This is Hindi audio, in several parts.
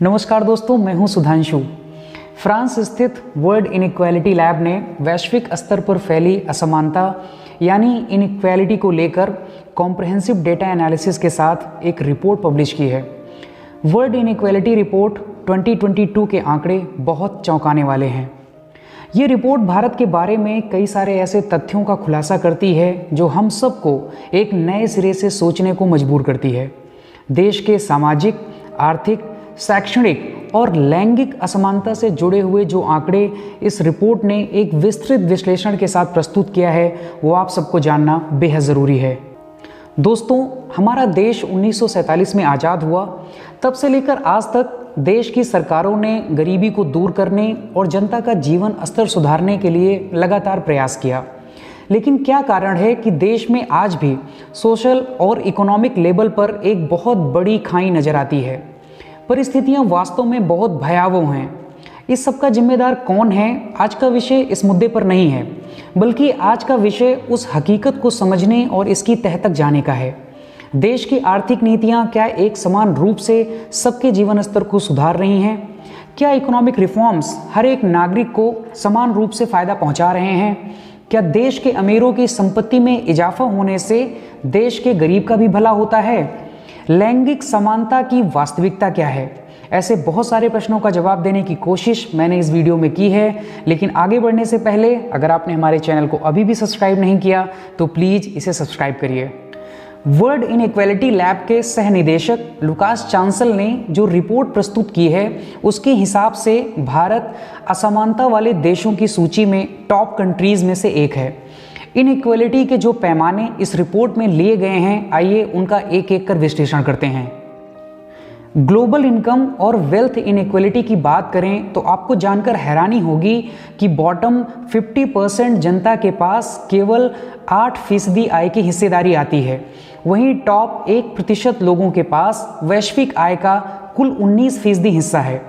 नमस्कार दोस्तों, मैं हूं सुधांशु। फ्रांस स्थित वर्ल्ड इनइक्वालिटी लैब ने वैश्विक स्तर पर फैली असमानता यानी इनइक्वालिटी को लेकर कॉम्प्रिहेंसिव डेटा एनालिसिस के साथ एक रिपोर्ट पब्लिश की है। वर्ल्ड इनइक्वालिटी रिपोर्ट 2022 के आंकड़े बहुत चौंकाने वाले हैं। ये रिपोर्ट भारत के बारे में कई सारे ऐसे तथ्यों का खुलासा करती है जो हम सबको एक नए सिरे से सोचने को मजबूर करती है। देश के सामाजिक, आर्थिक, शैक्षणिक और लैंगिक असमानता से जुड़े हुए जो आंकड़े इस रिपोर्ट ने एक विस्तृत विश्लेषण के साथ प्रस्तुत किया है, वो आप सबको जानना बेहद ज़रूरी है। दोस्तों, हमारा देश 1947 में आज़ाद हुआ। तब से लेकर आज तक देश की सरकारों ने गरीबी को दूर करने और जनता का जीवन स्तर सुधारने के लिए लगातार प्रयास किया। लेकिन क्या कारण है कि देश में आज भी सोशल और इकोनॉमिक लेवल पर एक बहुत बड़ी खाई नज़र आती है। परिस्थितियां वास्तव में बहुत भयावह हैं। इस सब का जिम्मेदार कौन है, आज का विषय इस मुद्दे पर नहीं है, बल्कि आज का विषय उस हकीकत को समझने और इसकी तह तक जाने का है। देश की आर्थिक नीतियां क्या एक समान रूप से सबके जीवन स्तर को सुधार रही हैं? क्या इकोनॉमिक रिफॉर्म्स हर एक नागरिक को समान रूप से फ़ायदा पहुंचा रहे हैं? क्या देश के अमीरों की संपत्ति में इजाफा होने से देश के गरीब का भी भला होता है? लैंगिक समानता की वास्तविकता क्या है? ऐसे बहुत सारे प्रश्नों का जवाब देने की कोशिश मैंने इस वीडियो में की है। लेकिन आगे बढ़ने से पहले अगर आपने हमारे चैनल को अभी भी सब्सक्राइब नहीं किया तो प्लीज़ इसे सब्सक्राइब करिए। वर्ल्ड इनइक्वालिटी लैब के सह निदेशक लुकास चांसल ने जो रिपोर्ट प्रस्तुत की है, उसके हिसाब से भारत असमानता वाले देशों की सूची में टॉप कंट्रीज़ में से एक है। इनइक्वालिटी के जो पैमाने इस रिपोर्ट में लिए गए हैं, आइए उनका एक एक कर विश्लेषण करते हैं। ग्लोबल इनकम और वेल्थ इनइक्वालिटी की बात करें तो आपको जानकर हैरानी होगी कि बॉटम 50% जनता के पास केवल 8% आय की हिस्सेदारी आती है। वहीं टॉप 1% लोगों के पास वैश्विक आय का कुल 19% हिस्सा है।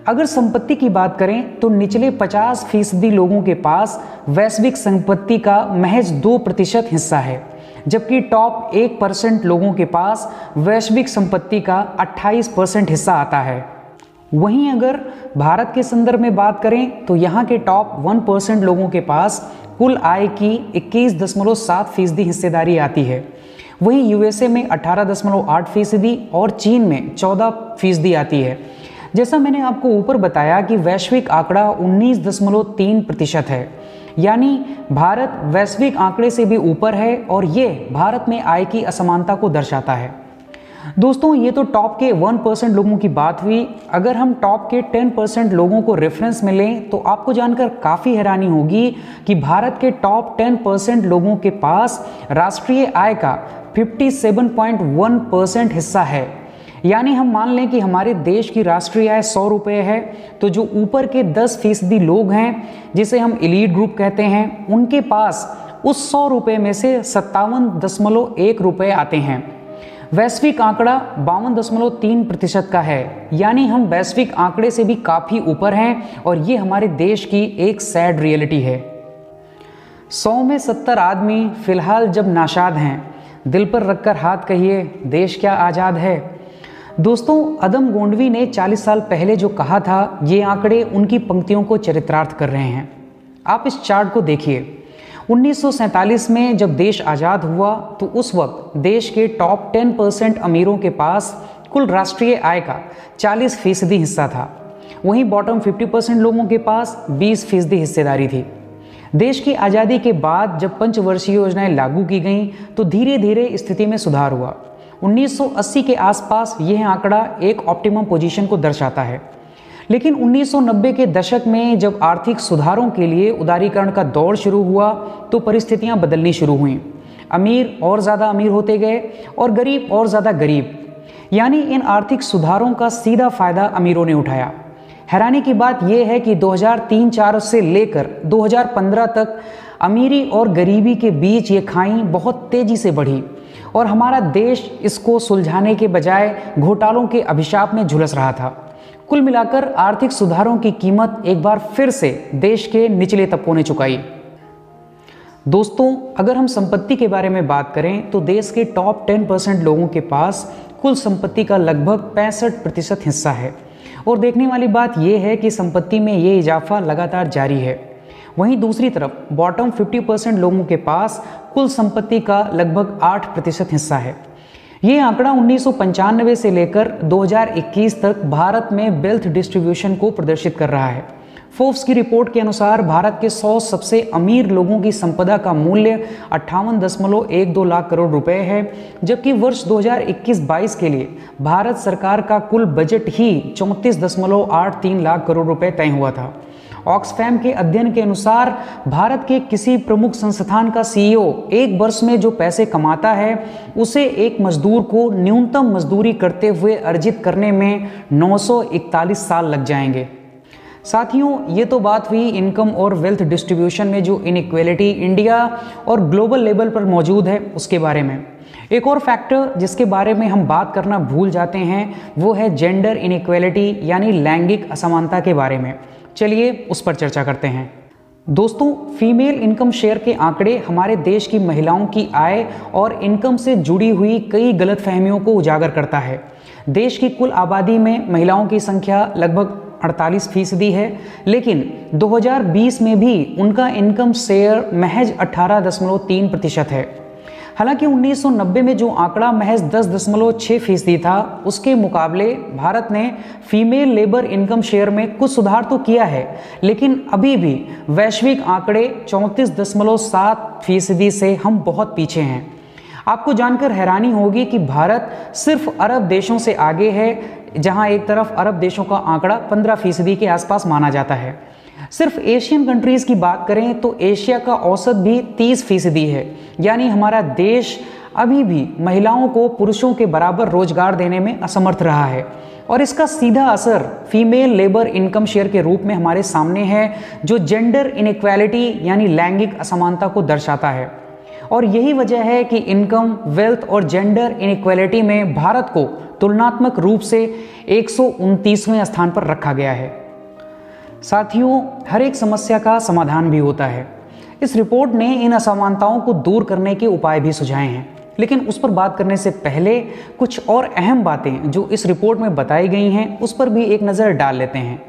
अगर संपत्ति की बात करें तो निचले 50% लोगों के पास वैश्विक संपत्ति का महज 2% हिस्सा है, जबकि टॉप 1% लोगों के पास वैश्विक संपत्ति का 28% हिस्सा आता है। वहीं अगर भारत के संदर्भ में बात करें तो यहाँ के टॉप 1% लोगों के पास कुल आय की 21.7% हिस्सेदारी आती है। वहीं यूएसए में 18.8% और चीन में 14% आती है। जैसा मैंने आपको ऊपर बताया कि वैश्विक आंकड़ा 19.3% है, यानी भारत वैश्विक आंकड़े से भी ऊपर है और ये भारत में आय की असमानता को दर्शाता है। दोस्तों, ये तो टॉप के 1% लोगों की बात हुई। अगर हम टॉप के 10% लोगों को रेफरेंस में लें तो आपको जानकर काफ़ी हैरानी होगी कि भारत के टॉप 10% लोगों के पास राष्ट्रीय आय का 57.1% हिस्सा है। यानी हम मान लें कि हमारे देश की राष्ट्रीय आय 100 रुपये है, तो जो ऊपर के 10% लोग हैं, जिसे हम एलीट ग्रुप कहते हैं, उनके पास उस 100 रुपये में से 57.1 रुपये आते हैं। वैश्विक आंकड़ा 52.3% का है, यानी हम वैश्विक आंकड़े से भी काफ़ी ऊपर हैं और ये हमारे देश की एक सैड रियलिटी है। 100 में 70 आदमी फिलहाल जब नाशाद हैं, दिल पर रखकर हाथ कहिए, देश क्या आज़ाद है? दोस्तों, अदम गोंडवी ने 40 साल पहले जो कहा था, ये आंकड़े उनकी पंक्तियों को चरितार्थ कर रहे हैं। आप इस चार्ट को देखिए। 1947 में जब देश आज़ाद हुआ तो उस वक्त देश के टॉप 10% अमीरों के पास कुल राष्ट्रीय आय का 40% हिस्सा था। वहीं बॉटम 50% लोगों के पास 20% हिस्सेदारी थी। देश की आज़ादी के बाद जब पंचवर्षीय योजनाएं लागू की गईं तो धीरे धीरे स्थिति में सुधार हुआ। 1980 के आसपास यह आंकड़ा एक ऑप्टिमम पोजीशन को दर्शाता है। लेकिन 1990 के दशक में जब आर्थिक सुधारों के लिए उदारीकरण का दौर शुरू हुआ तो परिस्थितियां बदलनी शुरू हुईं। अमीर और ज़्यादा अमीर होते गए और गरीब और ज़्यादा गरीब, यानी इन आर्थिक सुधारों का सीधा फ़ायदा अमीरों ने उठाया। हैरानी की बात यह है कि 2003-4 से लेकर 2015 तक अमीरी और गरीबी के बीच ये खाई बहुत तेज़ी से बढ़ी और हमारा देश इसको सुलझाने के बजाय घोटालों के अभिशाप में झुलस रहा था। कुल मिलाकर आर्थिक सुधारों की कीमत एक बार फिर से देश के निचले तबकों ने चुकाई। दोस्तों, अगर हम संपत्ति के बारे में बात करें तो देश के टॉप 10% लोगों के पास कुल संपत्ति का लगभग 65% हिस्सा है। और देखने वाली बात यह है कि संपत्ति में ये इजाफा लगातार जारी है। वहीं दूसरी तरफ बॉटम 50% लोगों के पास कुल संपत्ति का लगभग 8% हिस्सा है। ये आंकड़ा 1995 से लेकर 2021 तक भारत में वेल्थ डिस्ट्रीब्यूशन को प्रदर्शित कर रहा है। फोर्ब्स की रिपोर्ट के अनुसार भारत के 100 सबसे अमीर लोगों की संपदा का मूल्य 58.12 लाख करोड़ रुपए है, जबकि वर्ष 2021-22 के लिए भारत सरकार का कुल बजट ही 34.83 लाख करोड़ रुपए तय हुआ था। ऑक्सफैम के अध्ययन के अनुसार भारत के किसी प्रमुख संस्थान का सीईओ एक वर्ष में जो पैसे कमाता है उसे एक मजदूर को न्यूनतम मजदूरी करते हुए अर्जित करने में 941 साल लग जाएंगे। साथियों, ये तो बात हुई इनकम और वेल्थ डिस्ट्रीब्यूशन में जो इनइक्वालिटी इंडिया और ग्लोबल लेवल पर मौजूद है उसके बारे में। एक और फैक्टर जिसके बारे में हम बात करना भूल जाते हैं वो है जेंडर इनइक्वालिटी यानी लैंगिक असमानता के बारे में। चलिए उस पर चर्चा करते हैं। दोस्तों, फीमेल इनकम शेयर के आंकड़े हमारे देश की महिलाओं की आय और इनकम से जुड़ी हुई कई गलतफहमियों को उजागर करता है। देश की कुल आबादी में महिलाओं की संख्या लगभग 48% है, लेकिन 2020 में भी उनका इनकम शेयर महज 18.3% है। हालांकि 1990 में जो आंकड़ा महज 10.6% था, उसके मुकाबले भारत ने फीमेल लेबर इनकम शेयर में कुछ सुधार तो किया है, लेकिन अभी भी वैश्विक आंकड़े 34.7% से हम बहुत पीछे हैं। आपको जानकर हैरानी होगी कि भारत सिर्फ अरब देशों से आगे है, जहां एक तरफ अरब देशों का आंकड़ा 15% के आसपास माना जाता है। सिर्फ एशियन कंट्रीज की बात करें तो एशिया का औसत भी 30% है, यानी हमारा देश अभी भी महिलाओं को पुरुषों के बराबर रोजगार देने में असमर्थ रहा है। और इसका सीधा असर फीमेल लेबर इनकम शेयर के रूप में हमारे सामने है, जो जेंडर इनइक्वालिटी यानी लैंगिक असमानता को दर्शाता है। और यही वजह है कि इनकम, वेल्थ और जेंडर इनइक्वालिटी में भारत को तुलनात्मक रूप से 129वें स्थान पर रखा गया है। साथियों, हर एक समस्या का समाधान भी होता है। इस रिपोर्ट ने इन असमानताओं को दूर करने के उपाय भी सुझाए हैं, लेकिन उस पर बात करने से पहले कुछ और अहम बातें जो इस रिपोर्ट में बताई गई हैं उस पर भी एक नज़र डाल लेते हैं।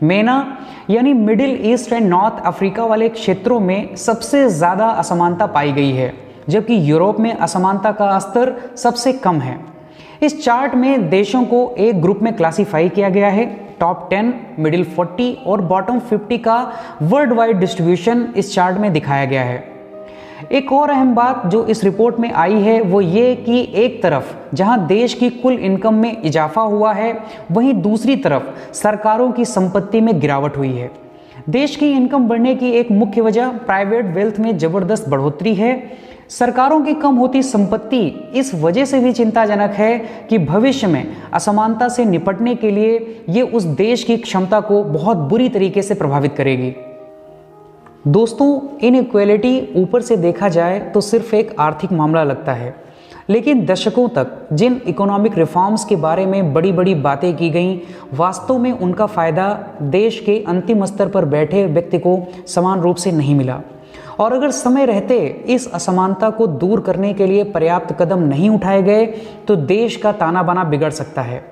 मेना यानी middle east and north Africa वाले क्षेत्रों में सबसे ज़्यादा असमानता पाई गई है, जबकि यूरोप में असमानता का स्तर सबसे कम है। इस चार्ट में देशों को एक ग्रुप में क्लासिफाई किया गया है। टॉप 10, मिडिल 40 और बॉटम 50 का वर्ल्ड वाइड डिस्ट्रीब्यूशन इस चार्ट में दिखाया गया है। एक और अहम बात जो इस रिपोर्ट में आई है वो ये कि एक तरफ जहां देश की कुल इनकम में इजाफा हुआ है, वहीं दूसरी तरफ सरकारों की संपत्ति में गिरावट हुई है। देश की इनकम बढ़ने की एक मुख्य वजह प्राइवेट वेल्थ में जबरदस्त बढ़ोतरी है। सरकारों की कम होती संपत्ति इस वजह से भी चिंताजनक है कि भविष्य में असमानता से निपटने के लिए ये उस देश की क्षमता को बहुत बुरी तरीके से प्रभावित करेगी। दोस्तों, इनइक्वालिटी ऊपर से देखा जाए तो सिर्फ एक आर्थिक मामला लगता है, लेकिन दशकों तक जिन इकोनॉमिक रिफॉर्म्स के बारे में बड़ी बड़ी बातें की गईं, वास्तव में उनका फ़ायदा देश के अंतिम स्तर पर बैठे व्यक्ति को समान रूप से नहीं मिला। और अगर समय रहते इस असमानता को दूर करने के लिए पर्याप्त कदम नहीं उठाए गए तो देश का ताना बाना बिगड़ सकता है।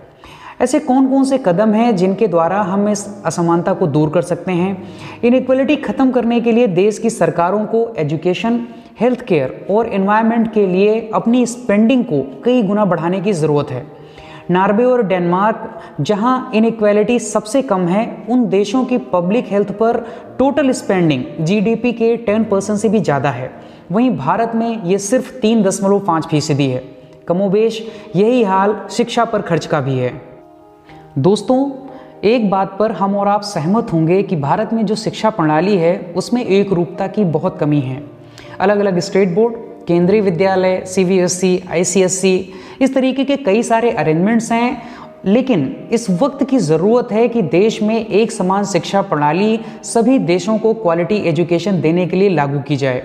ऐसे कौन कौन से कदम हैं जिनके द्वारा हम इस असमानता को दूर कर सकते हैं? इनइक्वालिटी खत्म करने के लिए देश की सरकारों को एजुकेशन, हेल्थ केयर और एनवायरनमेंट के लिए अपनी स्पेंडिंग को कई गुना बढ़ाने की ज़रूरत है। नॉर्वे और डेनमार्क, जहां इनइक्वालिटी सबसे कम है, उन देशों की पब्लिक हेल्थ पर टोटल स्पेंडिंग जीडीपी के 10% से भी ज़्यादा है। वहीं भारत में ये सिर्फ 3.5% है। कमोबेश यही हाल शिक्षा पर खर्च का भी है। दोस्तों, एक बात पर हम और आप सहमत होंगे कि भारत में जो शिक्षा प्रणाली है उसमें एक रूपता की बहुत कमी है। अलग अलग स्टेट बोर्ड, केंद्रीय विद्यालय, सीबीएसई, आईसीएसई, इस तरीके के कई सारे अरेंजमेंट्स हैं, लेकिन इस वक्त की ज़रूरत है कि देश में एक समान शिक्षा प्रणाली सभी देशों को क्वालिटी एजुकेशन देने के लिए लागू की जाए।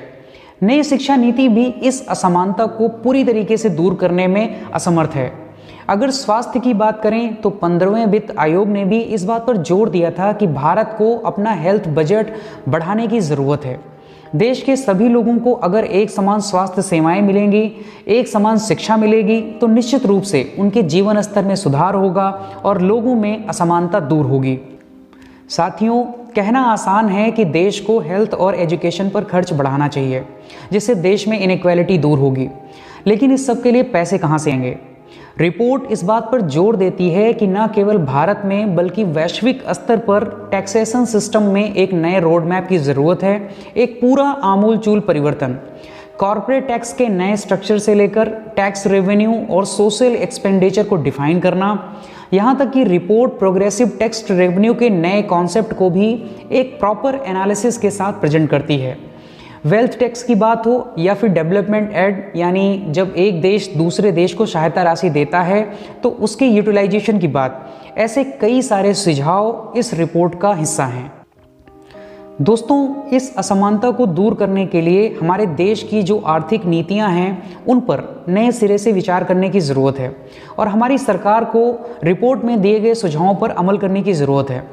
नई शिक्षा नीति भी इस असमानता को पूरी तरीके से दूर करने में असमर्थ है। अगर स्वास्थ्य की बात करें तो 15वें वित्त आयोग ने भी इस बात पर जोर दिया था कि भारत को अपना हेल्थ बजट बढ़ाने की ज़रूरत है। देश के सभी लोगों को अगर एक समान स्वास्थ्य सेवाएं मिलेंगी, एक समान शिक्षा मिलेगी, तो निश्चित रूप से उनके जीवन स्तर में सुधार होगा और लोगों में असमानता दूर होगी। साथियों, कहना आसान है कि देश को हेल्थ और एजुकेशन पर खर्च बढ़ाना चाहिए, जिससे देश में इनइक्वालिटी दूर होगी, लेकिन इस सब के लिए पैसे कहाँ से आएंगे? रिपोर्ट इस बात पर जोर देती है कि न केवल भारत में बल्कि वैश्विक स्तर पर टैक्सेशन सिस्टम में एक नए रोड मैप की ज़रूरत है, एक पूरा आमूलचूल परिवर्तन। कॉर्पोरेट टैक्स के नए स्ट्रक्चर से लेकर टैक्स रेवेन्यू और सोशल एक्सपेंडिचर को डिफाइन करना, यहाँ तक कि रिपोर्ट प्रोग्रेसिव टैक्स रेवेन्यू के नए कॉन्सेप्ट को भी एक प्रॉपर एनालिसिस के साथ प्रेजेंट करती है। वेल्थ टैक्स की बात हो या फिर डेवलपमेंट एड, यानी जब एक देश दूसरे देश को सहायता राशि देता है तो उसके यूटिलाइजेशन की बात, ऐसे कई सारे सुझाव इस रिपोर्ट का हिस्सा हैं। दोस्तों, इस असमानता को दूर करने के लिए हमारे देश की जो आर्थिक नीतियां हैं उन पर नए सिरे से विचार करने की ज़रूरत है और हमारी सरकार को रिपोर्ट में दिए गए सुझावों पर अमल करने की ज़रूरत है।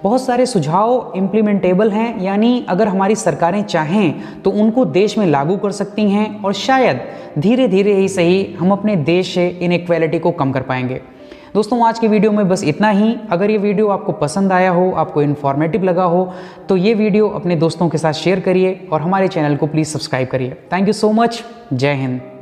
बहुत सारे सुझाव इम्प्लीमेंटेबल हैं, यानी अगर हमारी सरकारें चाहें तो उनको देश में लागू कर सकती हैं और शायद धीरे धीरे ही सही हम अपने देश से इनइक्वालिटी को कम कर पाएंगे। दोस्तों, आज की वीडियो में बस इतना ही। अगर ये वीडियो आपको पसंद आया हो, आपको इन्फॉर्मेटिव लगा हो, तो ये वीडियो अपने दोस्तों के साथ शेयर करिए और हमारे चैनल को प्लीज़ सब्सक्राइब करिए। Thank you so much. जय हिंद।